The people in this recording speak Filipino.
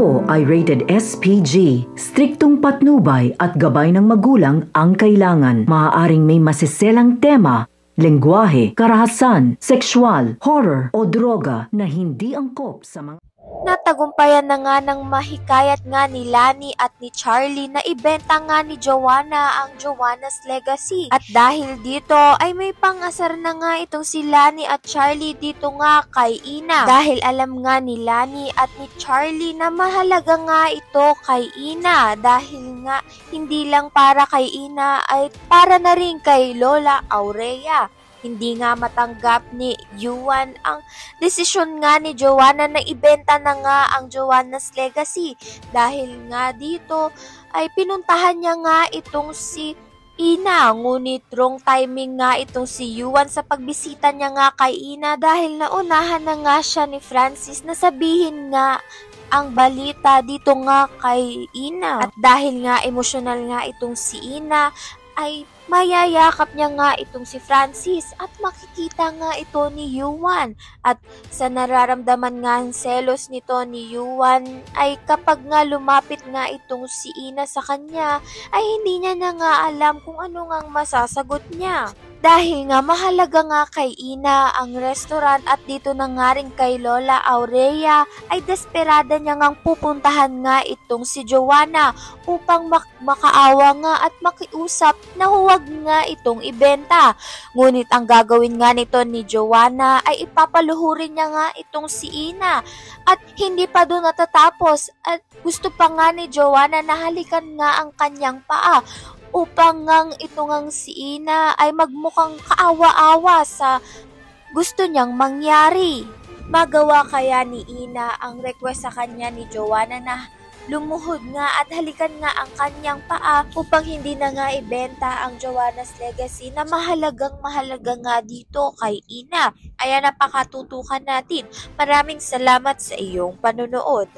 Ito ay rated SPG. Striktong patnubay at gabay ng magulang ang kailangan. Maaaring may masiselang tema, lengguwahe, karahasan, sexual, horror o droga na hindi angkop sa mga... Natagumpayan na nga ng mahikayat nga ni Lani at ni Charlie na ibenta nga ni Joanna ang Joanna's Legacy. At dahil dito ay may pangasar na nga itong si Lani at Charlie dito nga kay Ina. Dahil alam nga ni Lani at ni Charlie na mahalaga nga ito kay Ina. Dahil nga hindi lang para kay Ina ay para na rin kay Lola Aurea. Hindi nga matanggap ni Yuan ang desisyon nga ni Joanna na ibenta na nga ang Joanna's Legacy. Dahil nga dito ay pinuntahan niya nga itong si Ina. Ngunit wrong timing nga itong si Yuan sa pagbisita niya nga kay Ina dahil naunahan na nga siya ni Francis na sabihin nga ang balita dito nga kay Ina. At dahil nga emosyonal nga itong si Ina ay mayayakap niya nga itong si Francis at makikita nga ito ni Yuan. At sa nararamdaman nga ang selos nito ni Yuan ay kapag nga lumapit nga itong si Ina sa kanya ay hindi niya na nga alam kung ano nga masasagot niya. Dahil nga mahalaga nga kay Ina ang restaurant at dito na nga rin kay Lola Aurea ay desperada niya ngang pupuntahan nga itong si Joanna upang makaawa nga at makiusap na huwag nga itong ibenta. Ngunit ang gagawin nga nito ni Joanna ay ipapaluhurin niya nga itong si Ina. At hindi pa doon natatapos at gusto pa nga ni Joanna na halikan nga ang kanyang paa upang ngang ito ngang si Ina ay magmukhang kaawa-awa sa gusto niyang mangyari. Magawa kaya ni Ina ang request sa kanya ni Joanna na lumuhod nga at halikan nga ang kanyang paa upang hindi na nga ibenta ang Joanna's Legacy na mahalagang mahalaga nga dito kay Ina. Ayan, napakatutukan natin. Maraming salamat sa iyong panonood.